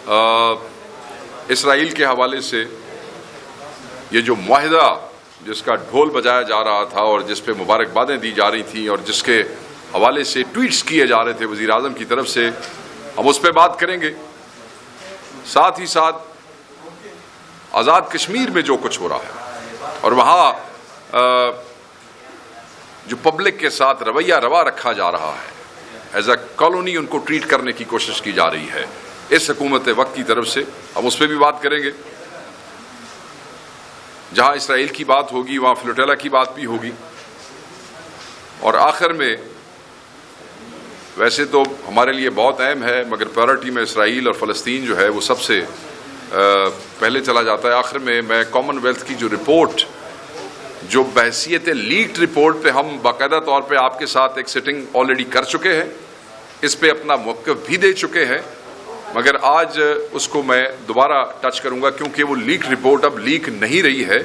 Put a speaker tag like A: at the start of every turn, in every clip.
A: اسرائیل کے حوالے سے یہ جو معاہدہ جس کا ڈھول بجایا جا رہا تھا اور جس پہ مبارکبادیں دی جا رہی تھیں اور جس کے حوالے سے ٹویٹس کیے جا رہے تھے وزیر اعظم کی طرف سے، ہم اس پہ بات کریں گے. ساتھ ہی ساتھ آزاد کشمیر میں جو کچھ ہو رہا ہے اور وہاں جو پبلک کے ساتھ رویہ روا رکھا جا رہا ہے، ایز اے کالونی ان کو ٹریٹ کرنے کی کوشش کی جا رہی ہے اس حکومت وقت کی طرف سے، ہم اس پہ بھی بات کریں گے. جہاں اسرائیل کی بات ہوگی وہاں فلوٹیلا کی بات بھی ہوگی. اور آخر میں ویسے تو ہمارے لیے بہت اہم ہے مگر پرائرٹی میں اسرائیل اور فلسطین جو ہے وہ سب سے پہلے چلا جاتا ہے. آخر میں کامن ویلتھ کی جو رپورٹ جو بحیثیت لیکڈ رپورٹ پہ ہم باقاعدہ طور پہ آپ کے ساتھ ایک سٹنگ آلریڈی کر چکے ہیں، اس پہ اپنا موقف بھی دے چکے ہیں، مگر آج اس کو میں دوبارہ ٹچ کروں گا کیونکہ وہ لیک رپورٹ اب لیک نہیں رہی ہے،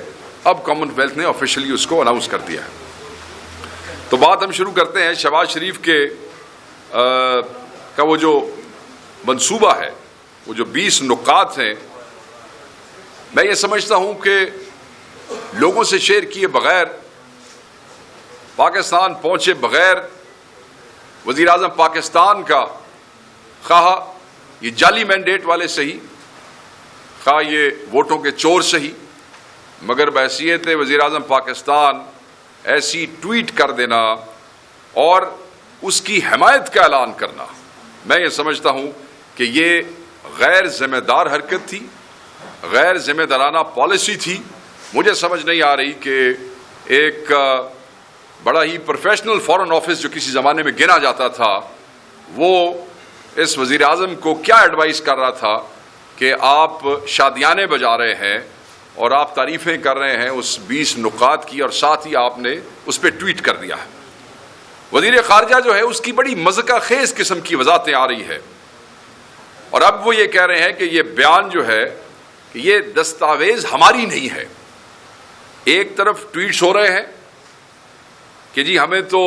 A: اب کامن ویلتھ نے آفیشلی اس کو اناؤنس کر دیا ہے. تو بات ہم شروع کرتے ہیں شہباز شریف کے کا وہ جو منصوبہ ہے، وہ جو 20 نکات ہیں. میں یہ سمجھتا ہوں کہ لوگوں سے شیئر کیے بغیر، پاکستان پہنچے بغیر وزیر اعظم پاکستان کا، خواہ یہ جعلی مینڈیٹ والے صحیح، خواہ یہ ووٹوں کے چور صحیح، مگر بحیثیت وزیر اعظم پاکستان ایسی ٹویٹ کر دینا اور اس کی حمایت کا اعلان کرنا، میں یہ سمجھتا ہوں کہ یہ غیر ذمہ دار حرکت تھی، غیر ذمہ دارانہ پالیسی تھی. مجھے سمجھ نہیں آ رہی کہ ایک بڑا ہی پروفیشنل فارن آفس جو کسی زمانے میں گنا جاتا تھا، وہ اس وزیر اعظم کو کیا ایڈوائز کر رہا تھا کہ آپ شادیانے بجا رہے ہیں اور آپ تعریفیں کر رہے ہیں اس 20 نکات کی، اور ساتھ ہی آپ نے اس پہ ٹویٹ کر دیا ہے. وزیر خارجہ جو ہے اس کی بڑی مذاق خیز قسم کی وضاحتیں آ رہی ہے، اور اب وہ یہ کہہ رہے ہیں کہ یہ بیان جو ہے کہ یہ دستاویز ہماری نہیں ہے. ایک طرف ٹویٹس ہو رہے ہیں کہ جی ہمیں تو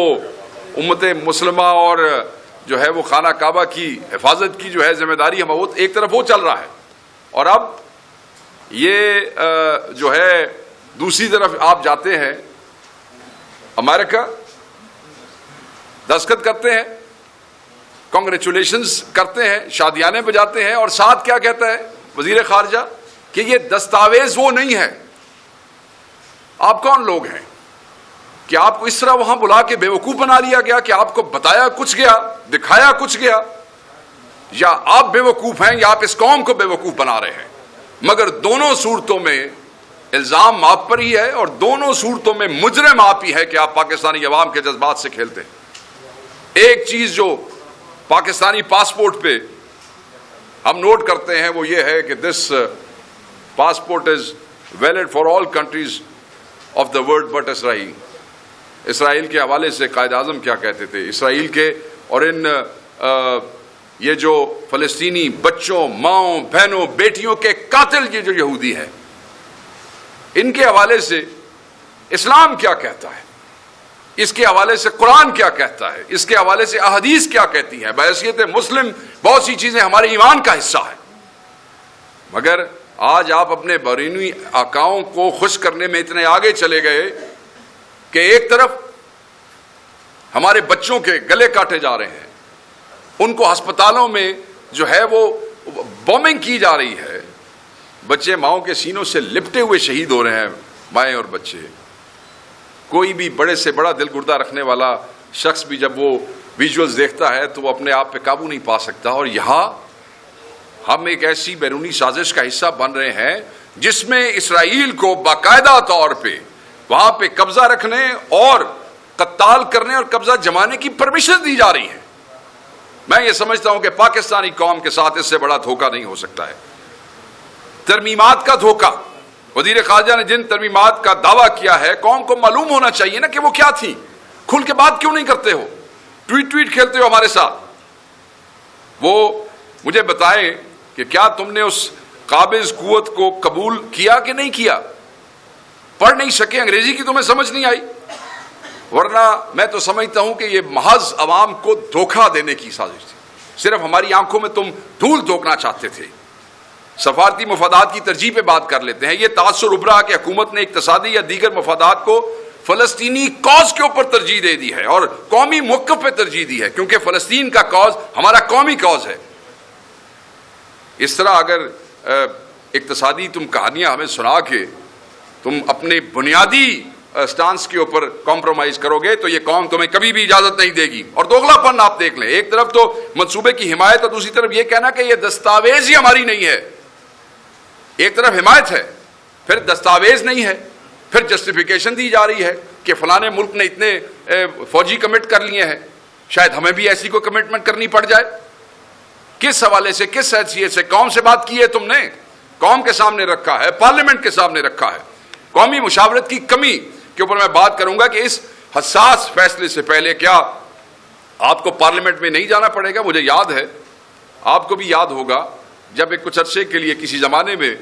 A: امت مسلمہ اور جو ہے وہ خانہ کعبہ کی حفاظت کی جو ہے ذمہ داری ہم، ایک طرف وہ چل رہا ہے، اور اب یہ جو ہے دوسری طرف آپ جاتے ہیں امریکہ، دستخط کرتے ہیں، کانگریچولیشنز کرتے ہیں، شادیانے بجاتے ہیں، اور ساتھ کیا کہتا ہے وزیر خارجہ کہ یہ دستاویز وہ نہیں ہے. آپ کون لوگ ہیں کہ آپ کو اس طرح وہاں بلا کے بیوقوف بنا لیا گیا کہ آپ کو بتایا کچھ گیا، دکھایا کچھ گیا؟ یا آپ بیوقوف ہیں یا آپ اس قوم کو بیوقوف بنا رہے ہیں؟ مگر دونوں صورتوں میں الزام آپ پر ہی ہے، اور دونوں صورتوں میں مجرم آپ ہی ہے کہ آپ پاکستانی عوام کے جذبات سے کھیلتے ہیں. ایک چیز جو پاکستانی پاسپورٹ پہ ہم نوٹ کرتے ہیں وہ یہ ہے کہ this passport is valid for all countries of the world but Israel. Israel کے حوالے سے قائد اعظم کیا کہتے تھے؟ اسرائیل کے اور ان یہ جو فلسطینی بچوں، ماؤں، بہنوں، بیٹیوں کے قاتل یہ جو یہودی ہیں، ان کے حوالے سے اسلام کیا کہتا ہے، اس کے حوالے سے قرآن کیا کہتا ہے، اس کے حوالے سے احادیث کیا کہتی ہیں. بحیثیت مسلم بہت سی چیزیں ہمارے ایمان کا حصہ ہیں، مگر آج آپ اپنے بیرونی آقاؤں کو خوش کرنے میں اتنے آگے چلے گئے کہ ایک طرف ہمارے بچوں کے گلے کاٹے جا رہے ہیں، ان کو ہسپتالوں میں جو ہے وہ بومنگ کی جا رہی ہے، بچے ماؤں کے سینوں سے لپٹے ہوئے شہید ہو رہے ہیں، مائیں اور بچے. کوئی بھی بڑے سے بڑا دل گردہ رکھنے والا شخص بھی جب وہ ویژولز دیکھتا ہے تو وہ اپنے آپ پہ قابو نہیں پا سکتا. اور یہاں ہم ایک ایسی بیرونی سازش کا حصہ بن رہے ہیں جس میں اسرائیل کو باقاعدہ طور پہ وہاں پہ قبضہ رکھنے اور قتال کرنے اور قبضہ جمانے کی پرمیشن دی جا رہی ہے. میں یہ سمجھتا ہوں کہ پاکستانی قوم کے ساتھ اس سے بڑا دھوکہ نہیں ہو سکتا ہے. ترمیمات کا دھوکہ، وزیر خارجہ نے جن ترمیمات کا دعویٰ کیا ہے، قوم کو معلوم ہونا چاہیے نا کہ وہ کیا تھی. کھل کے بات کیوں نہیں کرتے ہو؟ ٹویٹ کھیلتے ہو ہمارے ساتھ. وہ مجھے بتائیں کہ کیا تم نے اس قابض قوت کو قبول کیا کہ نہیں کیا؟ پڑھ نہیں سکے، انگریزی کی تمہیں سمجھ نہیں آئی، ورنہ میں تو سمجھتا ہوں کہ یہ محض عوام کو دھوکہ دینے کی سازش تھی. صرف ہماری آنکھوں میں تم دھول دھونکنا چاہتے تھے سفارتی مفادات کی ترجیح پہ بات کر لیتے ہیں. یہ تاثر ابھرا کہ حکومت نے اقتصادی یا دیگر مفادات کو فلسطینی کاز کے اوپر ترجیح دے دی ہے اور قومی موقف پہ ترجیح دی ہے, کیونکہ فلسطین کا کاز ہمارا قومی کاز ہے. اس طرح اگر اقتصادی تم کہانیاں ہمیں سنا کے تم اپنے بنیادی سٹانس کے اوپر کمپرومائز کرو گے تو یہ قوم تمہیں کبھی بھی اجازت نہیں دے گی. اور دوغلا پن آپ دیکھ لیں, ایک طرف تو منصوبے کی حمایت اور دوسری طرف یہ کہنا کہ یہ دستاویز ہی ہماری نہیں ہے. ایک طرف حمایت ہے, پھر دستاویز نہیں ہے, پھر جسٹیفیکیشن دی جا رہی ہے کہ فلانے ملک نے اتنے فوجی کمٹ کر لیے ہیں, شاید ہمیں بھی ایسی کوئی کمٹمنٹ کرنی پڑ جائے. کس حوالے سے, کس حیثیت سے, قوم سے بات کی ہے تم نے, قوم کے سامنے رکھا ہے, پارلیمنٹ کے سامنے رکھا ہے. قومی مشاورت کی کمی کے اوپر میں بات کروں گا کہ اس حساس فیصلے سے پہلے کیا آپ کو پارلیمنٹ میں نہیں جانا پڑے گا. مجھے یاد ہے, آپ کو بھی یاد ہوگا, جب ایک کچھ عرصے کے لیے کسی زمانے میں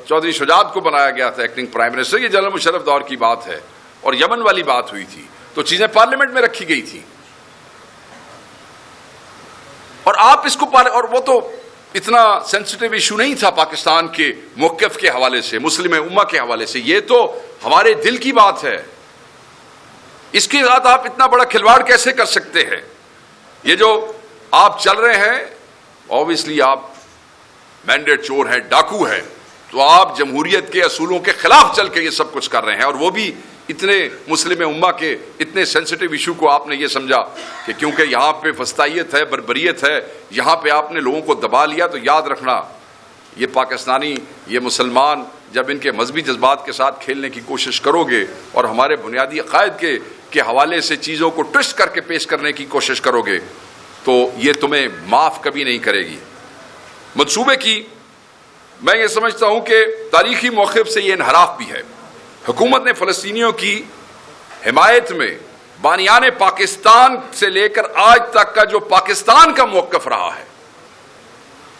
A: چودھری شجاعت کو بنایا گیا تھا ایکٹنگ پرائم منسٹر, یہ جنرل مشرف دور کی بات ہے, اور یمن والی بات ہوئی تھی تو چیزیں پارلیمنٹ میں رکھی گئی تھی. اور آپ اس کو اور وہ تو اتنا سینسٹیو ایشو نہیں تھا پاکستان کے موقف کے حوالے سے, مسلم امہ کے حوالے سے. یہ تو ہمارے دل کی بات ہے. اس کے ساتھ آپ اتنا بڑا کھلواڑ کیسے کر سکتے ہیں؟ یہ جو آپ چل رہے ہیں, اوبویسلی آپ مینڈیٹ چور ہیں, ڈاکو ہیں, تو آپ جمہوریت کے اصولوں کے خلاف چل کے یہ سب کچھ کر رہے ہیں. اور وہ بھی اتنے مسلم امہ کے اتنے سینسٹیو ایشو کو آپ نے یہ سمجھا کہ کیونکہ یہاں پہ فسطائیت ہے, بربریت ہے, یہاں پہ آپ نے لوگوں کو دبا لیا. تو یاد رکھنا, یہ پاکستانی, یہ مسلمان جب ان کے مذہبی جذبات کے ساتھ کھیلنے کی کوشش کرو گے اور ہمارے بنیادی عقائد کے حوالے سے چیزوں کو ٹوسٹ کر کے پیش کرنے کی کوشش کرو گے تو یہ تمہیں معاف کبھی نہیں کرے گی. منصوبے کی میں یہ سمجھتا ہوں کہ تاریخی موقف سے یہ انحراف بھی ہے. حکومت نے فلسطینیوں کی حمایت میں بانیان پاکستان سے لے کر آج تک کا جو پاکستان کا موقف رہا ہے,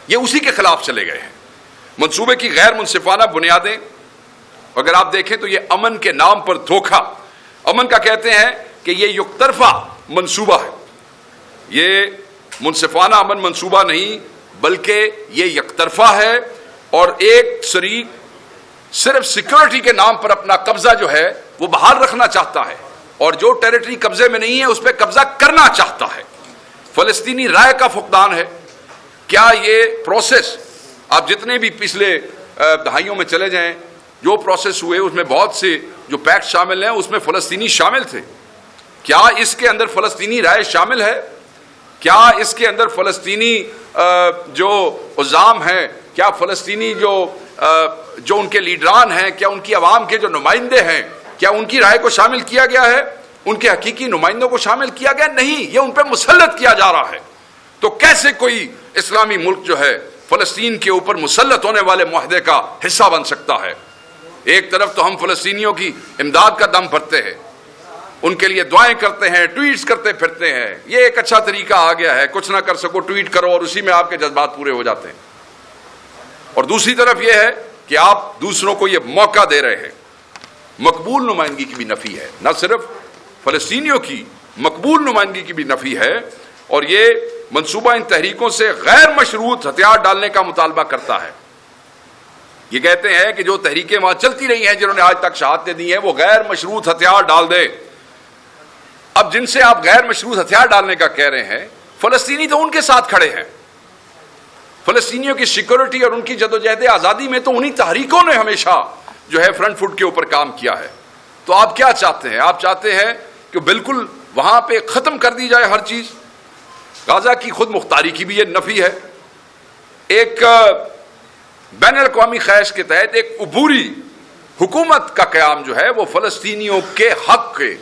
A: یہ اسی کے خلاف چلے گئے ہیں. منصوبے کی غیر منصفانہ بنیادیں اگر آپ دیکھیں تو یہ امن کے نام پر دھوکہ, امن کا کہتے ہیں کہ یہ یک طرفہ منصوبہ ہے. یہ منصفانہ امن منصوبہ نہیں بلکہ یہ یک طرفہ ہے, اور ایک شریک صرف سیکورٹی کے نام پر اپنا قبضہ جو ہے وہ بحال رکھنا چاہتا ہے, اور جو ٹیریٹری قبضے میں نہیں ہے اس پہ قبضہ کرنا چاہتا ہے. فلسطینی رائے کا فقدان ہے. کیا یہ پروسیس, آپ جتنے بھی پچھلے دہائیوں میں چلے جائیں, جو پروسیس ہوئے اس میں بہت سے جو پیکٹ شامل ہیں اس میں فلسطینی شامل تھے. کیا اس کے اندر فلسطینی رائے شامل ہے؟ کیا اس کے اندر فلسطینی جو عزام ہیں, کیا فلسطینی جو ان کے لیڈران ہیں, کیا ان کی عوام کے جو نمائندے ہیں, کیا ان کی رائے کو شامل کیا گیا ہے؟ ان کے حقیقی نمائندوں کو شامل کیا گیا نہیں, یہ ان پہ مسلط کیا جا رہا ہے. تو کیسے کوئی اسلامی ملک جو ہے فلسطین کے اوپر مسلط ہونے والے معاہدے کا حصہ بن سکتا ہے؟ ایک طرف تو ہم فلسطینیوں کی امداد کا دم بھرتے ہیں, ان کے لیے دعائیں کرتے ہیں, ٹویٹس کرتے پھرتے ہیں, یہ ایک اچھا طریقہ آ گیا ہے, کچھ نہ کر سکو ٹویٹ کرو اور اسی میں آپ کے جذبات پورے ہو جاتے ہیں. اور دوسری طرف یہ ہے کہ آپ دوسروں کو یہ موقع دے رہے ہیں. مقبول نمائندگی کی بھی نفی ہے, نہ صرف فلسطینیوں کی, مقبول نمائندگی کی بھی نفی ہے. اور یہ منصوبہ ان تحریکوں سے غیر مشروط ہتھیار ڈالنے کا مطالبہ کرتا ہے. یہ کہتے ہیں کہ جو تحریکیں وہاں چلتی رہی ہیں جنہوں نے آج تک شہادتیں دی ہیں وہ غیر مشروط ہتھیار ڈال دیں. اب جن سے آپ غیر مشروط ہتھیار ڈالنے کا کہہ رہے ہیں, فلسطینی تو ان کے ساتھ کھڑے ہیں. فلسطینیوں کی سیکورٹی اور ان کی جدوجہد آزادی میں تو انہی تحریکوں نے ہمیشہ جو ہے فرنٹ فٹ کے اوپر کام کیا ہے. تو آپ کیا چاہتے ہیں؟ آپ چاہتے ہیں کہ بالکل وہاں پہ ختم کر دی جائے ہر چیز. غزہ کی خود مختاری کی بھی یہ نفی ہے. ایک بین الاقوامی خواہش کے تحت ایک عبوری حکومت کا قیام جو ہے وہ فلسطینیوں کے حق کے,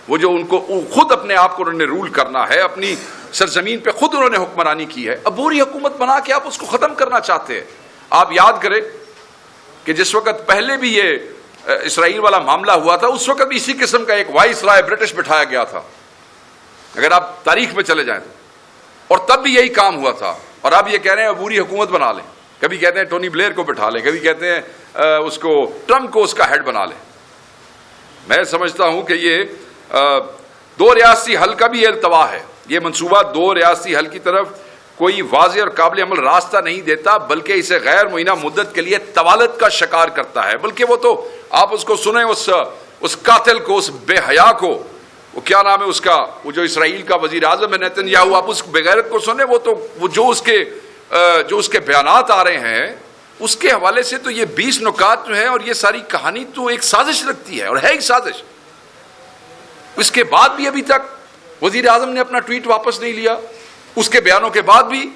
A: وہ جو ان کو خود اپنے آپ کو انہوں نے رول کرنا ہے, اپنی سرزمین پہ خود انہوں نے حکمرانی کی ہے, عبوری حکومت بنا کے آپ اس کو ختم کرنا چاہتے ہیں. آپ یاد کریں کہ جس وقت پہلے بھی یہ اسرائیل والا معاملہ ہوا تھا اس وقت بھی اسی قسم کا ایک وائس رائے برٹش بٹھایا گیا تھا, اگر آپ تاریخ میں چلے جائیں تو, اور تب بھی یہی کام ہوا تھا. اور آپ یہ کہہ رہے ہیں عبوری حکومت بنا لیں, کبھی کہتے ہیں ٹونی بلیئر کو بٹھا لیں, کبھی کہتے ہیں اس کو ٹرمپ کو اس کا ہیڈ بنا لیں. میں سمجھتا ہوں کہ یہ دو ریاستی حل کا بھی التوا ہے. یہ منصوبہ دو ریاستی حل کی طرف کوئی واضح اور قابل عمل راستہ نہیں دیتا، بلکہ اسے غیر معینہ مدت کے لیے طوالت کا شکار کرتا ہے. بلکہ وہ تو آپ اس کو سنیں، اس قاتل کو، اس بے حیا کو، وہ کیا نام ہے اس کا، وہ جو اسرائیل کا وزیر اعظم ہے نیتن یاہو، آپ اس بغیرت کو سنیں، وہ جو اس کے بیانات آ رہے ہیں اس کے حوالے سے تو یہ 20 نکات جو ہے اور یہ ساری کہانی تو ایک سازش لگتی ہے، اور ہے ایک سازش. اس کے بعد بھی ابھی تک وزیر اعظم نے اپنا ٹویٹ واپس نہیں لیا. اس کے بیانوں کے بعد بھی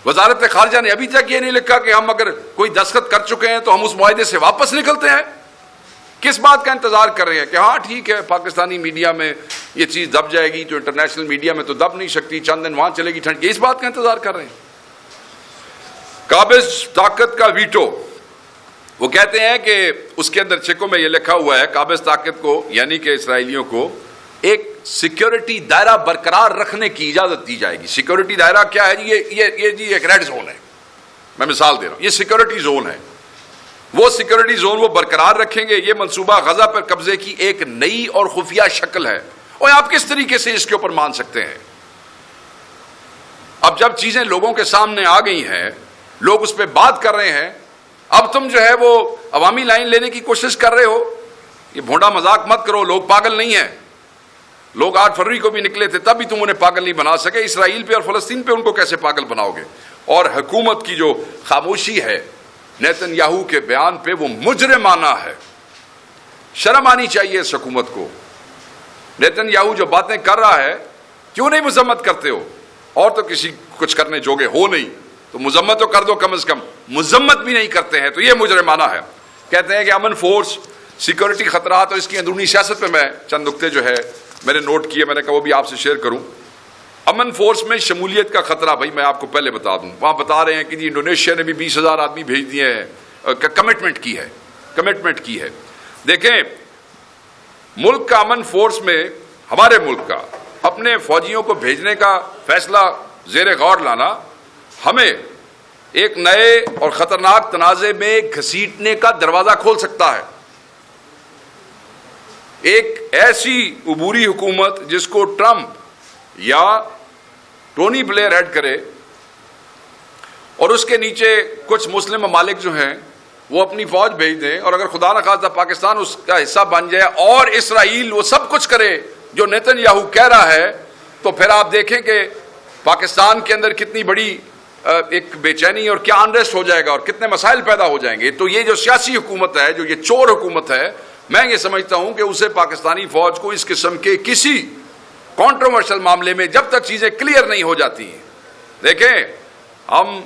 A: وزارت خارجہ نے ابھی تک یہ نہیں لکھا کہ ہم اگر کوئی دستخط کر چکے ہیں تو ہم اس معاہدے سے واپس نکلتے ہیں. کس بات کا انتظار کر رہے ہیں کہ ہاں ٹھیک ہے پاکستانی میڈیا میں یہ چیز دب جائے گی تو انٹرنیشنل میڈیا میں تو دب نہیں سکتی، چند دن وہاں چلے گی ٹھنڈ، اس بات کا انتظار کر رہے ہیں. قابض طاقت کا ویٹو، وہ کہتے ہیں کہ اس کے اندر چیکوں میں یہ لکھا ہوا ہے قابض طاقت کو یعنی کہ اسرائیلیوں کو ایک سیکیورٹی دائرہ برقرار رکھنے کی اجازت دی جائے گی. سیکیورٹی دائرہ کیا ہے جی؟ یہ جی ایک ریڈ زون ہے. میں مثال دے رہا ہوں، یہ سیکیورٹی زون ہے. وہ سیکیورٹی زون وہ برقرار رکھیں گے. یہ منصوبہ غزہ پر قبضے کی ایک نئی اور خفیہ شکل ہے. اور آپ کس طریقے سے اس کے اوپر مان سکتے ہیں؟ اب جب چیزیں لوگوں کے سامنے آ گئی ہیں، لوگ اس پہ بات کر رہے ہیں، اب تم جو ہے وہ عوامی لائن لینے کی کوشش کر رہے ہو. یہ بھونڈا مذاق مت کرو، لوگ پاگل نہیں ہیں. لوگ 8 فروری کو بھی نکلے تھے، تب بھی تم انہیں پاگل نہیں بنا سکے. اسرائیل پہ اور فلسطین پہ ان کو کیسے پاگل بناؤ گے؟ اور حکومت کی جو خاموشی ہے نیتن یاہو کے بیان پہ، وہ مجرمانہ ہے. شرم آنی چاہیے اس حکومت کو. نیتن یاہو جو باتیں کر رہا ہے، کیوں نہیں مذمت کرتے ہو؟ اور تو کسی کچھ کرنے جوگے ہو نہیں تو مذمت تو کر دو کم از کم. مذمت بھی نہیں کرتے ہیں تو یہ مجرمانہ ہے. کہتے ہیں کہ امن فورس، سیکورٹی خطرات اور اس کی اندرونی سیاست پہ میں چند نقطے جو ہے میں نے نوٹ کیے، میں نے کہا وہ بھی آپ سے شیئر کروں. امن فورس میں شمولیت کا خطرہ، بھائی میں آپ کو پہلے بتا دوں، وہاں بتا رہے ہیں کہ جی انڈونیشیا نے بھی 20,000 آدمی بھیج دیے ہیں، کمٹمنٹ کی ہے. دیکھیں، ملک کا امن فورس میں، ہمارے ملک کا اپنے فوجیوں کو بھیجنے کا فیصلہ زیر غور لانا ہمیں ایک نئے اور خطرناک تنازع میں گھسیٹنے کا دروازہ کھول سکتا ہے. ایک ایسی عبوری حکومت جس کو ٹرمپ یا ٹونی بلیئر ہیڈ کرے اور اس کے نیچے کچھ مسلم ممالک جو ہیں وہ اپنی فوج بھیج دیں، اور اگر خدا نخواستہ پاکستان اس کا حصہ بن جائے اور اسرائیل وہ سب کچھ کرے جو نیتن یاہو کہہ رہا ہے، تو پھر آپ دیکھیں کہ پاکستان کے اندر کتنی بڑی ایک بے چینی اور کیا انریسٹ ہو جائے گا اور کتنے مسائل پیدا ہو جائیں گے. تو یہ جو سیاسی حکومت ہے، جو یہ چور حکومت ہے، میں یہ سمجھتا ہوں کہ اسے پاکستانی فوج کو اس قسم کے کسی کانٹروورشل معاملے میں جب تک چیزیں کلیئر نہیں ہو جاتی ہیں، دیکھیں ہم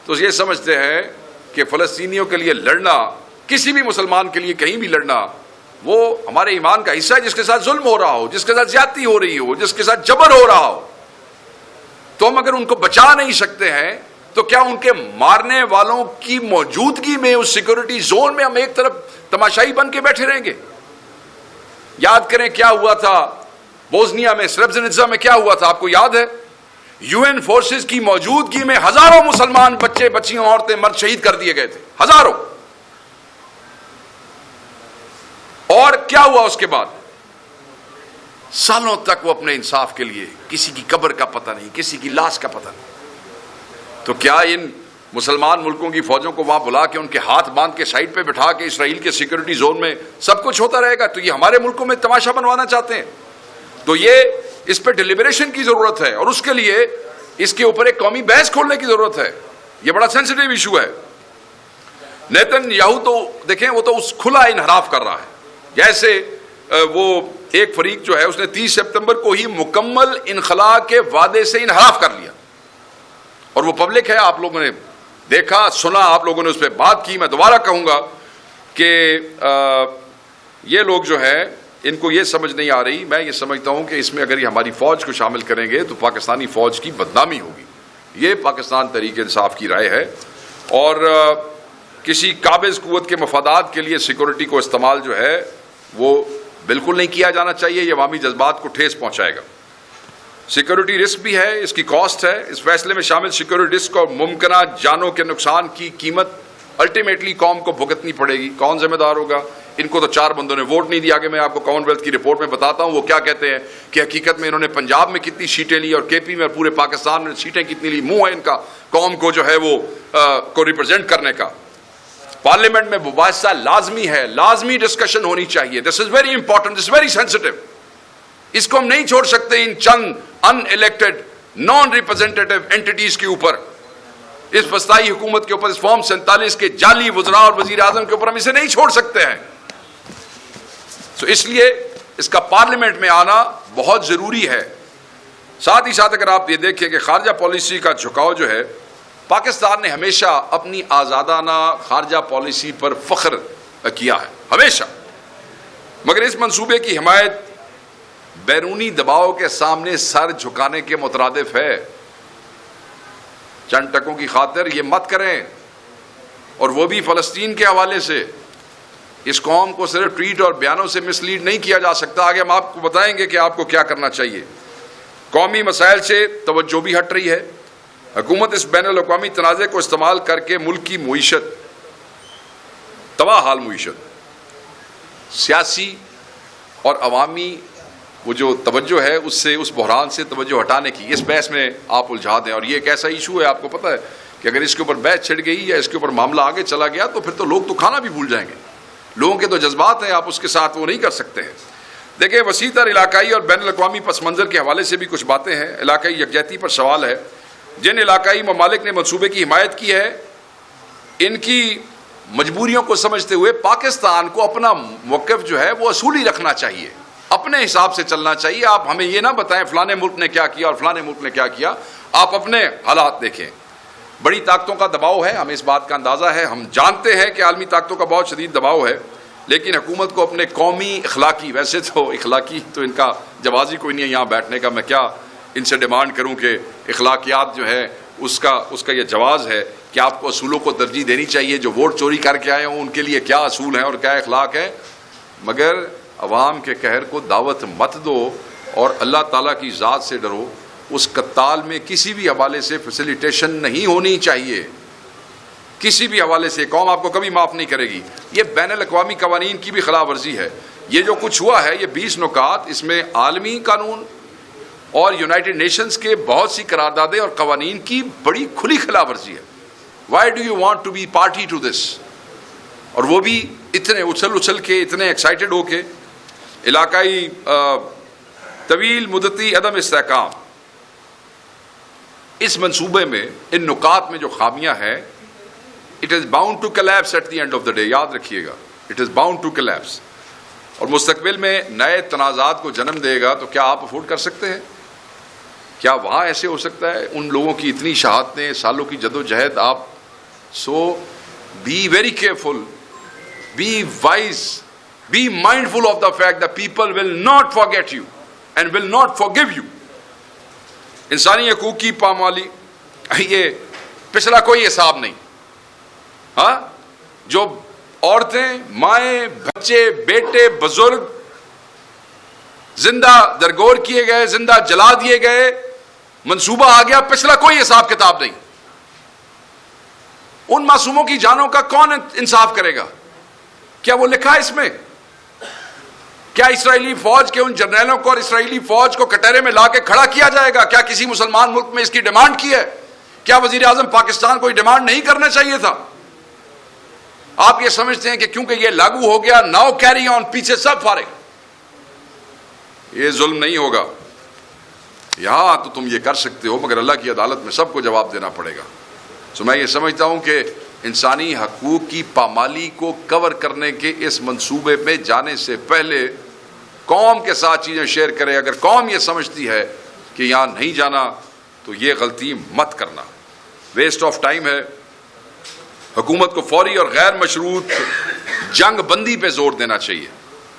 A: تو یہ سمجھتے ہیں کہ فلسطینیوں کے لیے لڑنا، کسی بھی مسلمان کے لیے کہیں بھی لڑنا، وہ ہمارے ایمان کا حصہ ہے. جس کے ساتھ ظلم ہو رہا ہو، جس کے ساتھ زیادتی ہو رہی ہو، جس کے ساتھ جبر ہو رہا ہو، تو ہم اگر ان کو بچا نہیں سکتے ہیں تو کیا ان کے مارنے والوں کی موجودگی میں اس سیکورٹی زون میں ہم ایک طرف تماشائی بن کے بیٹھے رہیں گے؟ یاد کریں کیا ہوا تھا بوسنیا میں، سربزنیتزا میں کیا ہوا تھا، آپ کو یاد ہے؟ یو این فورسز کی موجودگی میں ہزاروں مسلمان بچے، بچیاں، عورتیں، مرد شہید کر دیے گئے تھے، ہزاروں. اور کیا ہوا اس کے بعد؟ سالوں تک وہ اپنے انصاف کے لیے، کسی کی قبر کا پتہ نہیں، کسی کی لاش کا پتہ نہیں. تو کیا ان مسلمان ملکوں کی فوجوں کو وہاں بلا کے ان کے ہاتھ باندھ کے سائڈ پہ بٹھا کے اسرائیل کے سیکورٹی زون میں سب کچھ ہوتا رہے گا؟ تو یہ ہمارے ملکوں میں تماشا بنوانا چاہتے ہیں. تو یہ اس پہ ڈیلیبریشن کی ضرورت ہے، اور اس کے لیے اس کے اوپر ایک قومی بحث کھولنے کی ضرورت ہے. یہ بڑا سینسیٹیو ایشو ہے. نیتن یاہو تو دیکھیں وہ تو اس کھلا انحراف کر رہا ہے. جیسے وہ ایک فریق جو ہے اس نے 30 سپتمبر کو ہی مکمل انخلاء کے وعدے سے انحراف کر لیا، اور وہ پبلک ہے، آپ لوگوں نے دیکھا سنا، آپ لوگوں نے اس پہ بات کی. میں دوبارہ کہوں گا کہ یہ لوگ جو ہے ان کو یہ سمجھ نہیں آ رہی. میں یہ سمجھتا ہوں کہ اس میں اگر یہ ہماری فوج کو شامل کریں گے تو پاکستانی فوج کی بدنامی ہوگی. یہ پاکستان تحریک انصاف کی رائے ہے، اور کسی قابض قوت کے مفادات کے لیے سیکورٹی کو استعمال جو ہے وہ بالکل نہیں کیا جانا چاہیے. یہ عوامی جذبات کو ٹھیس پہنچائے گا. سیکورٹی رسک بھی ہے، اس کی کاسٹ ہے. اس فیصلے میں شامل سیکورٹی رسک اور ممکنہ جانوں کے نقصان کی قیمت الٹیمیٹلی قوم کو بھگتنی پڑے گی. کون ذمہ دار ہوگا؟ ان کو تو 4 بندوں نے ووٹ نہیں دیا. کہ میں آپ کو کامن ویلتھ کی رپورٹ میں بتاتا ہوں وہ کیا کہتے ہیں کہ حقیقت میں انہوں نے پنجاب میں کتنی سیٹیں لی اور کے پی میں اور پورے پاکستان میں سیٹیں کتنی لی. منہ ہے ان کا قوم کو جو ہے وہ کو ریپرزینٹ کرنے کا. پارلیمنٹ میں مباحثہ لازمی ہے, لازمی ڈسکشن ہونی چاہیے. This is very important, this very sensitive. اس کو ہم نہیں چھوڑ سکتے ان چند unelected non representative entities کے اوپر, اس وسطائی حکومت کے اوپر, اس فارم 47 کے جعلی وزراء اور وزیر اعظم کے اوپر ہم اسے نہیں چھوڑ سکتے ہیں. تو اس لیے اس کا پارلیمنٹ میں آنا بہت ضروری ہے. ساتھ ہی ساتھ اگر آپ یہ دیکھیں کہ خارجہ پالیسی کا جھکاؤ جو ہے, پاکستان نے ہمیشہ اپنی آزادانہ خارجہ پالیسی پر فخر کیا ہے, ہمیشہ. مگر اس منصوبے کی حمایت بیرونی دباؤ کے سامنے سر جھکانے کے مترادف ہے. چند ٹکوں کی خاطر یہ مت کریں, اور وہ بھی فلسطین کے حوالے سے. اس قوم کو صرف ٹویٹ اور بیانوں سے مس لیڈ نہیں کیا جا سکتا. آگے ہم آپ کو بتائیں گے کہ آپ کو کیا کرنا چاہیے. قومی مسائل سے توجہ بھی ہٹ رہی ہے. حکومت اس بین الاقوامی تنازع کو استعمال کر کے ملک کی معیشت, تباہ حال معیشت, سیاسی اور عوامی وہ جو توجہ ہے اس سے, اس بحران سے توجہ ہٹانے کی اس بحث میں آپ الجھا دیں. اور یہ ایک ایسا ایشو ہے, آپ کو پتہ ہے کہ اگر اس کے اوپر بحث چھڑ گئی یا اس کے اوپر معاملہ آگے چلا گیا تو پھر تو لوگ تو کھانا بھی بھول جائیں گے. لوگوں کے تو جذبات ہیں, آپ اس کے ساتھ وہ نہیں کر سکتے ہیں. دیکھیں, وسیع تر علاقائی اور بین الاقوامی پس منظر کے حوالے سے بھی کچھ باتیں ہیں. علاقائی یکجہتی پر سوال ہے. جن علاقائی ممالک نے منصوبے کی حمایت کی ہے, ان کی مجبوریوں کو سمجھتے ہوئے پاکستان کو اپنا موقف جو ہے وہ اصولی رکھنا چاہیے, اپنے حساب سے چلنا چاہیے. آپ ہمیں یہ نہ بتائیں فلانے ملک نے کیا کیا اور فلانے ملک نے کیا کیا. آپ اپنے حالات دیکھیں. بڑی طاقتوں کا دباؤ ہے, ہمیں اس بات کا اندازہ ہے. ہم جانتے ہیں کہ عالمی طاقتوں کا بہت شدید دباؤ ہے, لیکن حکومت کو اپنے قومی اخلاقی, ویسے تو اخلاقی تو ان کا جواز ہی کوئی نہیں ہے یہاں بیٹھنے کا. میں کیا ان سے ڈیمانڈ کروں کہ اخلاقیات جو ہے اس کا یہ جواز ہے کہ آپ کو اصولوں کو ترجیح دینی چاہیے. جو ووٹ چوری کر کے آئے ہوں ان کے لیے کیا اصول ہیں اور کیا اخلاق ہے. مگر عوام کے قہر کو دعوت مت دو اور اللہ تعالیٰ کی ذات سے ڈرو. اس قتال میں کسی بھی حوالے سے فیسیلیٹیشن نہیں ہونی چاہیے, کسی بھی حوالے سے. قوم آپ کو کبھی معاف نہیں کرے گی. یہ بین الاقوامی قوانین کی بھی خلاف ورزی ہے. یہ جو کچھ ہوا ہے, یہ 20 نکات, اس میں عالمی قانون اور یونائٹڈ نیشنز کے بہت سی قراردادیں اور قوانین کی بڑی کھلی خلاف ورزی ہے. Why do you want to be party to this? اور وہ بھی اتنے اچھل کے, اتنے ایکسائٹڈ ہو کے. علاقائی طویل مدتی عدم استحکام, اس منصوبے میں ان نکات میں جو خامیاں ہیں, it is bound to collapse at the end of the day. یاد رکھیے گا, it is bound to collapse. اور مستقبل میں نئے تنازعات کو جنم دے گا. تو کیا آپ افورڈ کر سکتے ہیں؟ کیا وہاں ایسے ہو سکتا ہے؟ ان لوگوں کی اتنی شہادتیں, سالوں کی جدوجہد. آپ so be very careful, be wise, be mindful of the fact that people will not forget you and will not forgive you. انسانی حقوق کی پامالی, یہ پچھلا کوئی حساب نہیں. ہاں, جو عورتیں, مائیں, بچے, بیٹے, بزرگ زندہ درگور کیے گئے, زندہ جلا دیے گئے, منصوبہ آ گیا, پچھلا کوئی حساب کتاب نہیں. ان معصوموں کی جانوں کا کون انصاف کرے گا؟ کیا وہ لکھا ہے اس میں؟ کیا اسرائیلی فوج کے ان جرنیلوں کو اور اسرائیلی فوج کو کٹہرے میں لا کے کھڑا کیا جائے گا؟ کیا کسی مسلمان ملک میں اس کی ڈیمانڈ کی ہے؟ کیا وزیر اعظم پاکستان کو یہ ڈیمانڈ نہیں کرنا چاہیے تھا؟ آپ یہ سمجھتے ہیں کہ کیونکہ یہ لاگو ہو گیا, ناؤ کیری آن, پیچھے سب فارغ. یہ ظلم نہیں ہوگا. یہاں تو تم یہ کر سکتے ہو, مگر اللہ کی عدالت میں سب کو جواب دینا پڑے گا. تو میں یہ سمجھتا ہوں کہ انسانی حقوق کی پامالی کو کور کرنے کے اس منصوبے میں جانے سے پہلے قوم کے ساتھ چیزیں شیئر کرے. اگر قوم یہ سمجھتی ہے کہ یہاں نہیں جانا تو یہ غلطی مت کرنا, ویسٹ آف ٹائم ہے. حکومت کو فوری اور غیر مشروط جنگ بندی پہ زور دینا چاہیے.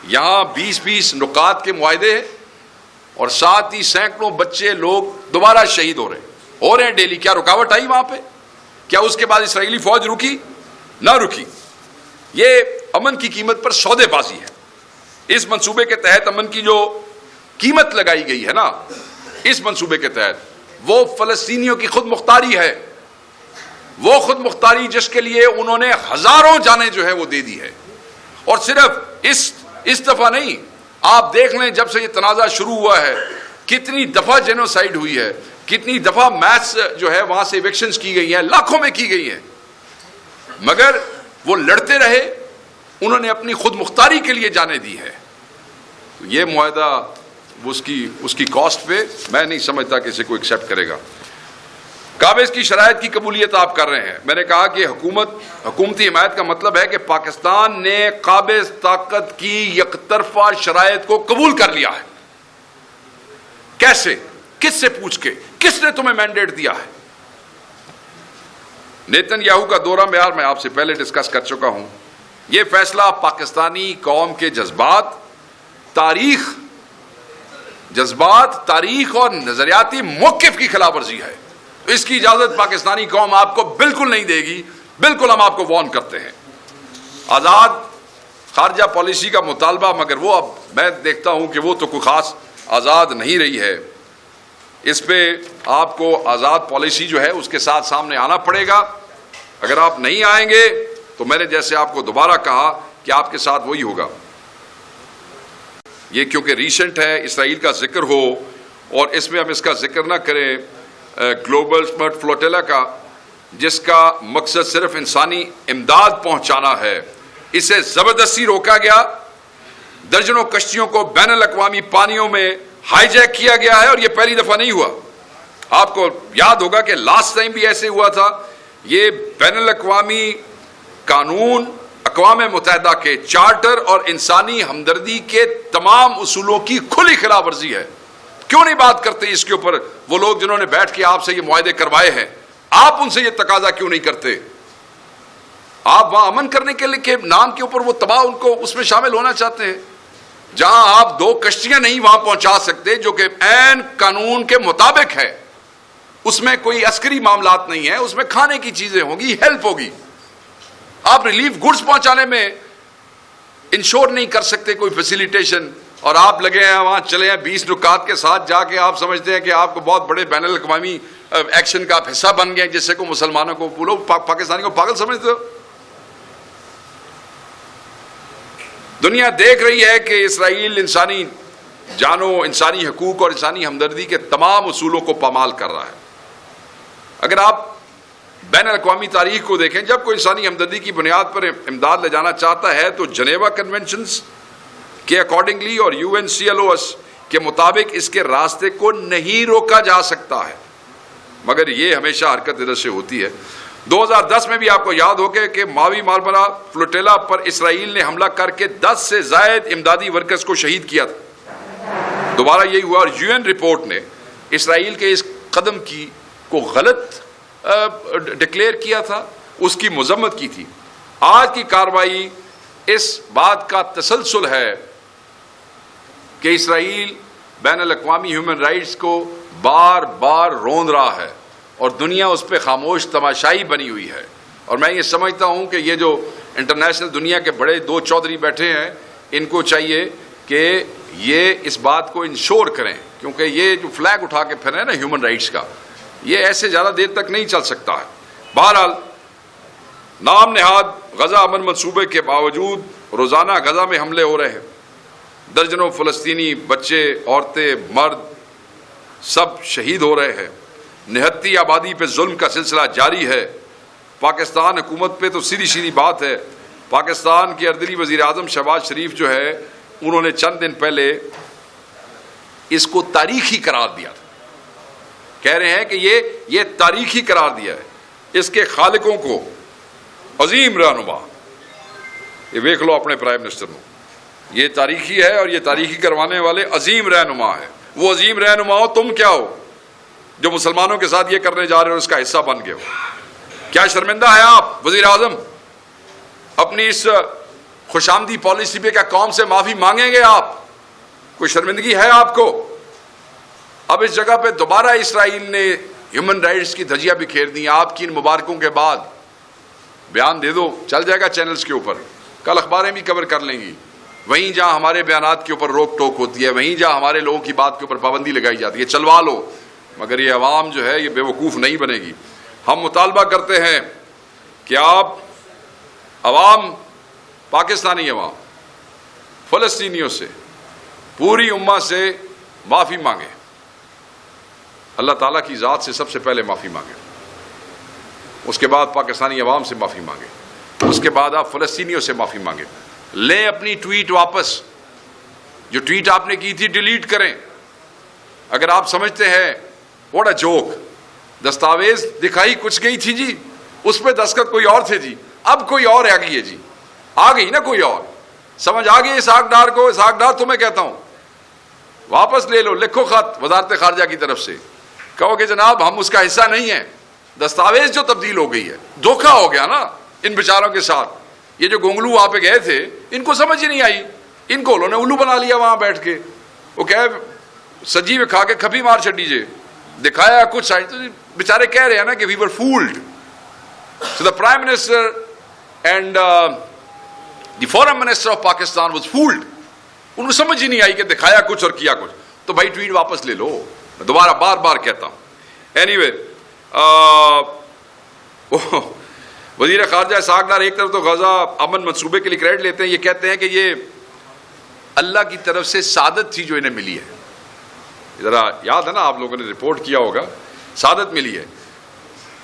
A: یہاں 20 نکات کے معاہدے ہیں اور ساتھ ہی سینکڑوں بچے لوگ دوبارہ شہید ہو رہے ہیں ڈیلی. کیا رکاوٹ آئی وہاں پہ؟ کیا اس کے بعد اسرائیلی فوج رکی؟ نہ رکی. یہ امن کی قیمت پر سودے بازی ہے. اس منصوبے کے تحت امن کی جو قیمت لگائی گئی ہے نا, اس منصوبے کے تحت وہ فلسطینیوں کی خود مختاری ہے. وہ خود مختاری جس کے لیے انہوں نے ہزاروں جانیں جو ہے وہ دے دی ہے, اور صرف اس دفعہ نہیں، آپ دیکھ لیں جب سے یہ تنازع شروع ہوا ہے کتنی دفعہ جینوسائیڈ ہوئی ہے، کتنی دفعہ میتھس جو ہے وہاں سے ایوکشنز کی گئی ہیں، لاکھوں میں کی گئی ہیں، مگر وہ لڑتے رہے، انہوں نے اپنی خود مختاری کے لیے جانیں دی ہے. تو یہ معاہدہ اس کی کاسٹ پہ میں نہیں سمجھتا کہ اسے کوئی ایکسیپٹ کرے گا. قابض کی شرائط کی قبولیت آپ کر رہے ہیں. میں نے کہا کہ حکومتی حمایت کا مطلب ہے کہ پاکستان نے قابض طاقت کی یک طرفہ شرائط کو قبول کر لیا ہے. کیسے؟ کس سے پوچھ کے؟ کس نے تمہیں مینڈیٹ دیا ہے؟ نیتن یاہو کا دورہ معیار میں آپ سے پہلے ڈسکس کر چکا ہوں. یہ فیصلہ پاکستانی قوم کے جذبات، تاریخ اور نظریاتی موقف کی خلاف ورزی ہے. اس کی اجازت پاکستانی قوم آپ کو بالکل نہیں دے گی. بالکل ہم آپ کو وارن کرتے ہیں. آزاد خارجہ پالیسی کا مطالبہ، مگر وہ اب میں دیکھتا ہوں کہ وہ تو کوئی خاص آزاد نہیں رہی ہے. اس پہ آپ کو آزاد پالیسی جو ہے اس کے ساتھ سامنے آنا پڑے گا. اگر آپ نہیں آئیں گے تو میں نے جیسے آپ کو دوبارہ کہا کہ آپ کے ساتھ وہی ہوگا. یہ کیونکہ ریسنٹ ہے، اسرائیل کا ذکر ہو اور اس میں ہم اس کا ذکر نہ کریں گلوبل سمرٹ فلوٹیلا کا، جس کا مقصد صرف انسانی امداد پہنچانا ہے، اسے زبردستی روکا گیا. درجنوں کشتیوں کو بین الاقوامی پانیوں میں ہائی جیک کیا گیا ہے، اور یہ پہلی دفعہ نہیں ہوا. آپ کو یاد ہوگا کہ لاسٹ ٹائم بھی ایسے ہوا تھا. یہ بین الاقوامی قانون، اقوام متحدہ کے چارٹر اور انسانی ہمدردی کے تمام اصولوں کی کھلی خلاف ورزی ہے. کیوں نہیں بات کرتے اس کے اوپر وہ لوگ جنہوں نے بیٹھ کے آپ سے یہ معاہدے کروائے ہیں؟ آپ ان سے یہ تقاضا کیوں نہیں کرتے؟ آپ وہاں امن کرنے کے نام کے اوپر وہ تباہ ان کو اس میں شامل ہونا چاہتے ہیں. جہاں آپ 2 کشتیاں نہیں وہاں پہنچا سکتے جو کہ عین قانون کے مطابق ہے، اس میں کوئی عسکری معاملات نہیں ہیں، اس میں کھانے کی چیزیں ہوں گی، ہیلپ ہوگی. آپ ریلیف گڈز پہنچانے میں انشور نہیں کر سکتے کوئی فیسیلیٹیشن، اور آپ لگے ہیں وہاں چلے ہیں 20 نکات کے ساتھ جا کے آپ سمجھتے ہیں کہ آپ کو بہت بڑے بین الاقوامی ایکشن کا آپ حصہ بن گئے، جس سے کو مسلمانوں کو بولو پاکستانی کو پاگل سمجھتے ہو. دنیا دیکھ رہی ہے کہ اسرائیل انسانی جانوں، انسانی حقوق اور انسانی ہمدردی کے تمام اصولوں کو پامال کر رہا ہے. اگر آپ بین الاقوامی تاریخ کو دیکھیں، جب کوئی انسانی ہمدردی کی بنیاد پر امداد لے جانا چاہتا ہے تو جنیوا کنونشنز کے اکارڈنگلی اور UNCLOS کے مطابق اس کے راستے کو نہیں روکا جا سکتا ہے، مگر یہ ہمیشہ حرکت ادھر سے ہوتی ہے. 2010 میں بھی آپ کو یاد ہوگا کہ ماوی مارمرا فلوٹیلا پر اسرائیل نے حملہ کر کے 10 سے زائد امدادی ورکرز کو شہید کیا تھا. دوبارہ یہی ہوا، اور UN رپورٹ نے اسرائیل کے اس قدم کو غلط ڈکلیئر کیا تھا، اس کی مذمت کی تھی. آج کی کارروائی اس بات کا تسلسل ہے کہ اسرائیل بین الاقوامی ہیومن رائٹس کو بار بار رون رہا ہے اور دنیا اس پہ خاموش تماشائی بنی ہوئی ہے. اور میں یہ سمجھتا ہوں کہ یہ جو انٹرنیشنل دنیا کے بڑے 2 چودھری بیٹھے ہیں، ان کو چاہیے کہ یہ اس بات کو انشور کریں، کیونکہ یہ جو فلیگ اٹھا کے پھر رہے ہیں نا ہیومن رائٹس کا، یہ ایسے زیادہ دیر تک نہیں چل سکتا ہے. بہرحال نام نہاد غزہ امن منصوبے کے باوجود روزانہ غزہ میں حملے ہو رہے ہیں. درجنوں فلسطینی بچے، عورتیں، مرد سب شہید ہو رہے ہیں. نہتی آبادی پہ ظلم کا سلسلہ جاری ہے. پاکستان حکومت پہ تو سیدھی بات ہے، پاکستان کے اردلی وزیر اعظم شہباز شریف جو ہے، انہوں نے چند دن پہلے اس کو تاریخی قرار دیا تھا. کہہ رہے ہیں کہ یہ تاریخی قرار دیا ہے. اس کے خالقوں کو عظیم رہنما، یہ دیکھ لو اپنے پرائم منسٹر میں، یہ تاریخی ہے اور یہ تاریخی کروانے والے عظیم رہنما ہے. وہ عظیم رہنما ہو، تم کیا ہو جو مسلمانوں کے ساتھ یہ کرنے جا رہے ہو، اس کا حصہ بن گئے ہو. کیا شرمندہ ہے آپ وزیر اعظم؟ اپنی اس خوش آمدی پالیسی پہ کیا قوم سے معافی مانگیں گے آپ؟ کوئی شرمندگی ہے آپ کو؟ اب اس جگہ پہ دوبارہ اسرائیل نے ہیومن رائٹس کی دھجیاں بکھیر دی. آپ کی ان مبارکوں کے بعد بیان دے دو، چل جائے گا چینلز کے اوپر، کل اخباریں بھی کور کر لیں گی. وہیں جہاں ہمارے بیانات کے اوپر روک ٹوک ہوتی ہے، وہیں جہاں ہمارے لوگوں کی بات کے اوپر پابندی لگائی جاتی ہے، چلوا لو. مگر یہ عوام جو ہے یہ بے وقوف نہیں بنے گی. ہم مطالبہ کرتے ہیں کہ آپ عوام پاکستانی عوام فلسطینیوں سے، پوری امت سے معافی مانگے، اللہ تعالیٰ کی ذات سے سب سے پہلے معافی مانگے، اس کے بعد پاکستانی عوام سے معافی مانگے، اس کے بعد آپ فلسطینیوں سے معافی مانگے، لیں اپنی ٹویٹ واپس، جو ٹویٹ آپ نے کی تھی ڈیلیٹ کریں۔ اگر آپ سمجھتے ہیں واٹ اے جوک، دستاویز دکھائی کچھ گئی تھی جی، اس پہ دستخط کوئی اور تھے جی، اب کوئی اور آ گئی ہے جی، آ گئی نا کوئی اور، سمجھ آ گئی اسحاق ڈار کو؟ اسحاق ڈار تمہیں کہتا ہوں واپس لے لو، لکھو خط وزارت خارجہ کی طرف سے، کہو کہ جناب ہم اس کا حصہ نہیں ہیں، دستاویز جو تبدیل ہو گئی ہے، دھوکہ ہو گیا نا ان بیچاروں کے ساتھ۔ یہ جو گونگلو وہاں پہ گئے تھے ان کو سمجھ ہی نہیں آئی، ان کو انہوں نے الو بنا لیا وہاں بیٹھ کے، وہ کہے سجی میں کھا کے کھپی مار چڈیجیے، دکھایا کچھ سائڈ، بیچارے کہہ رہے ہیں نا کہ وی ور fold. So the Prime Minister and the Foreign Minister of Pakistan was fooled. ان کو سمجھ ہی نہیں آئی کہ دکھایا کچھ اور کیا کچھ، تو بھائی ٹویٹ واپس لے لو، میں دوبارہ بار بار کہتا ہوں۔ اینی وزیر خارجہ اسحاق ڈار ایک طرف تو غزہ امن منصوبے کے لیے کریڈٹ لیتے ہیں، یہ کہتے ہیں کہ یہ اللہ کی طرف سے سعادت تھی جو انہیں ملی ہے، ذرا یاد ہے نا آپ لوگوں نے رپورٹ کیا ہوگا، سعادت ملی ہے،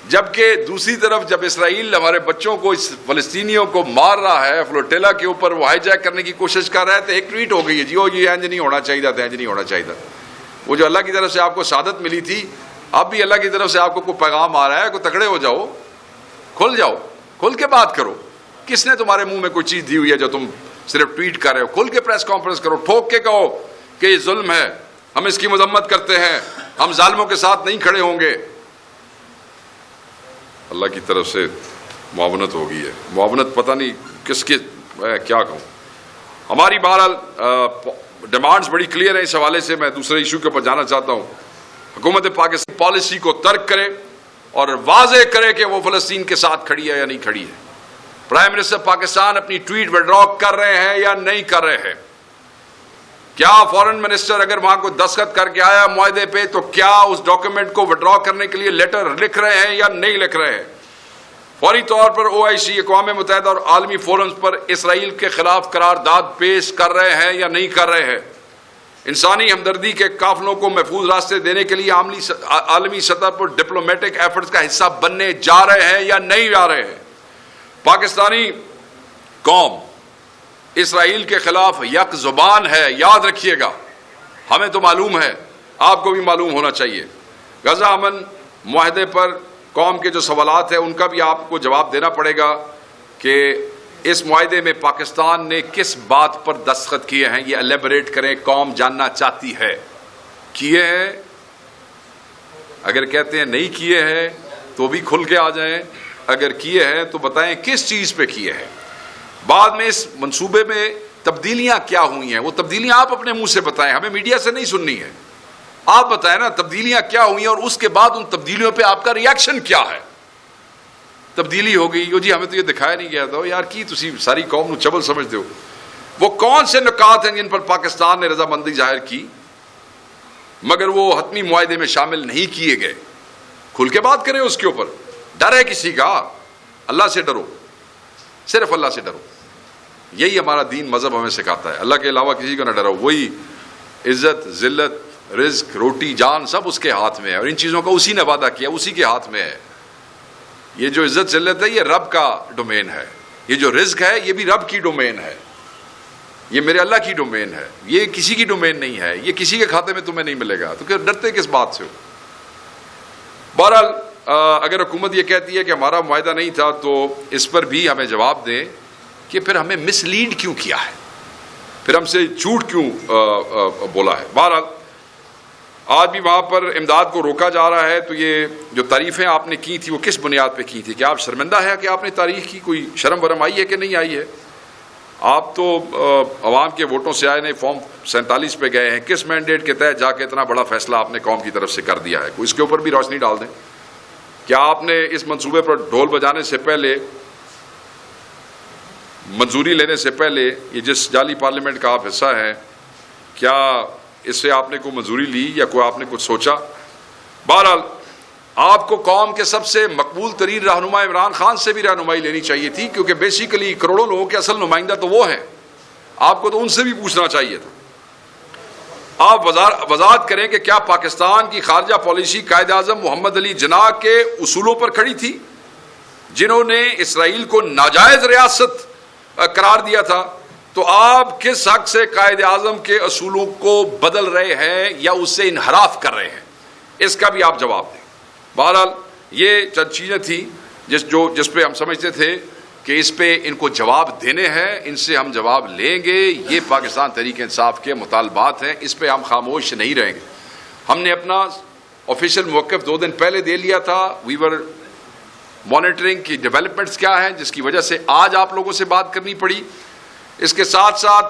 A: جبکہ دوسری طرف جب اسرائیل ہمارے بچوں کو، اس فلسطینیوں کو مار رہا ہے، فلوٹیلا کے اوپر وہ ہائی جیک کرنے کی کوشش کر رہا ہے، تو ایک ٹویٹ ہو گئی ہے جی، یہ انج نہیں ہونا چاہیے تھا، انج نہیں ہونا چاہیے تھا۔ وہ جو اللہ کی طرف سے آپ کو سعادت ملی تھی، اب بھی اللہ کی طرف سے آپ کو کوئی پیغام آ رہا ہے، کوئی تکڑے ہو جاؤ، کھل جاؤ، کھل کے بات کرو۔ کس نے تمہارے منہ میں کوئی چیز دی ہوئی ہے جو تم صرف ٹویٹ کر رہے ہو؟ کھل کے پریس کانفرنس کرو، ٹھوک کے کہو کہ یہ ظلم ہے، ہم اس کی مذمت کرتے ہیں، ہم ظالموں کے ساتھ نہیں کھڑے ہوں گے۔ اللہ کی طرف سے معاونت ہو گئی ہے، معاونت پتہ نہیں کس کے، کیا کہوں۔ ہماری بہرحال ڈیمانڈز بڑی کلیئر ہیں، اس حوالے سے میں دوسرے ایشو کے اوپر جانا چاہتا ہوں۔ حکومت پاکستان پالیسی کو ترک کرے اور واضح کرے کہ وہ فلسطین کے ساتھ کھڑی ہے یا نہیں کھڑی ہے۔ پرائم منسٹر پاکستان اپنی ٹویٹ وڈرا کر رہے ہیں یا نہیں کر رہے ہیں؟ کیا فارن منسٹر اگر وہاں کو دستخط کر کے آیا معاہدے پہ تو کیا اس ڈاکیومنٹ کو وڈرا کرنے کے لیے لیٹر لکھ رہے ہیں یا نہیں لکھ رہے ہیں؟ فوری طور پر OIC، اقوام متحدہ اور عالمی فورمز پر اسرائیل کے خلاف قرارداد پیش کر رہے ہیں یا نہیں کر رہے ہیں؟ انسانی ہمدردی کے قافلوں کو محفوظ راستے دینے کے لیے عالمی سطح پر ڈپلومیٹک ایفرٹس کا حصہ بننے جا رہے ہیں یا نہیں جا رہے ہیں؟ پاکستانی قوم اسرائیل کے خلاف یک زبان ہے، یاد رکھیے گا، ہمیں تو معلوم ہے، آپ کو بھی معلوم ہونا چاہیے۔ غزہ امن معاہدے پر قوم کے جو سوالات ہیں ان کا بھی آپ کو جواب دینا پڑے گا کہ اس معاہدے میں پاکستان نے کس بات پر دستخط کیے ہیں، یہ الیبریٹ کریں، قوم جاننا چاہتی ہے۔ کیے ہیں؟ اگر کہتے ہیں نہیں کیے ہیں تو بھی کھل کے آ جائیں، اگر کیے ہیں تو بتائیں کس چیز پہ کیے ہیں۔ بعد میں اس منصوبے میں تبدیلیاں کیا ہوئی ہیں، وہ تبدیلیاں آپ اپنے منہ سے بتائیں، ہمیں میڈیا سے نہیں سننی ہے، آپ بتائیں نا تبدیلیاں کیا ہوئی ہیں، اور اس کے بعد ان تبدیلیوں پہ آپ کا ریاکشن کیا ہے۔ تبدیلی ہو گئی، جی ہمیں تو یہ دکھایا نہیں گیا تھا، یار کی تسی ساری قوم نو چبل سمجھتے ہو۔ وہ کون سے نکات ہیں جن پر پاکستان نے رضامندی ظاہر کی مگر وہ حتمی معاہدے میں شامل نہیں کیے گئے؟ کھل کے بات کریں اس کے اوپر۔ ڈر ہے کسی کا؟ اللہ سے ڈرو، صرف اللہ سے ڈرو، یہی ہمارا دین مذہب ہمیں سکھاتا ہے، اللہ کے علاوہ کسی کو نہ ڈرو۔ وہی عزت، ذلت، رزق، روٹی، جان سب اس کے ہاتھ میں ہے، اور ان چیزوں کا اسی نے وعدہ کیا، اسی کے ہاتھ میں ہے۔ یہ جو عزت ذلت ہے یہ رب کا ڈومین ہے، یہ جو رزق ہے یہ بھی رب کی ڈومین ہے، یہ میرے اللہ کی ڈومین ہے، یہ کسی کی ڈومین نہیں ہے، یہ کسی کے کھاتے میں تمہیں نہیں ملے گا، تو کہ ڈرتے کس بات سے ہو؟ بہرحال اگر حکومت یہ کہتی ہے کہ ہمارا معاہدہ نہیں تھا تو اس پر بھی ہمیں جواب دیں کہ پھر ہمیں مس لیڈ کیوں کیا ہے، پھر ہم سے جھوٹ کیوں بولا ہے۔ بہرحال آج بھی وہاں پر امداد کو روکا جا رہا ہے، تو یہ جو تعریفیں آپ نے کی تھی وہ کس بنیاد پہ کی تھی؟ کہ آپ شرمندہ ہیں کہ آپ نے تاریخ کی؟ کوئی شرم ورم آئی ہے کہ نہیں آئی ہے؟ آپ تو عوام کے ووٹوں سے آئے نہیں، فارم 47 پہ گئے ہیں، کس مینڈیٹ کے تحت جا کے اتنا بڑا فیصلہ آپ نے قوم کی طرف سے کر دیا ہے؟ کوئی اس کے اوپر بھی روشنی ڈال دیں۔ کیا آپ نے اس منصوبے پر ڈھول بجانے سے پہلے، منظوری لینے سے پہلے، یہ جس جعلی پارلیمنٹ کا آپ حصہ ہیں، کیا اس سے آپ نے کوئی منظوری لی یا کوئی آپ نے کچھ سوچا؟ بہرحال آپ کو قوم کے سب سے مقبول ترین رہنما عمران خان سے بھی رہنمائی لینی چاہیے تھی، کیونکہ بیسیکلی کروڑوں لوگوں کے اصل نمائندہ تو وہ ہیں، آپ کو تو ان سے بھی پوچھنا چاہیے تھا۔ آپ وضاحت کریں کہ کیا پاکستان کی خارجہ پالیسی قائد اعظم محمد علی جناح کے اصولوں پر کھڑی تھی، جنہوں نے اسرائیل کو ناجائز ریاست قرار دیا تھا؟ تو آپ کس حق سے قائد اعظم کے اصولوں کو بدل رہے ہیں یا اس سے انحراف کر رہے ہیں؟ اس کا بھی آپ جواب دیں۔ بہرحال یہ چند چیزیں تھیں جس پہ ہم سمجھتے تھے کہ اس پہ ان کو جواب دینے ہیں، ان سے ہم جواب لیں گے، یہ پاکستان تحریک انصاف کے مطالبات ہیں، اس پہ ہم خاموش نہیں رہیں گے۔ ہم نے اپنا آفیشیل موقف 2 دن پہلے دے لیا تھا، وی ور مانیٹرنگ کی ڈیولپمنٹس کیا ہیں، جس کی وجہ سے آج آپ لوگوں سے بات کرنی پڑی۔ اس کے ساتھ ساتھ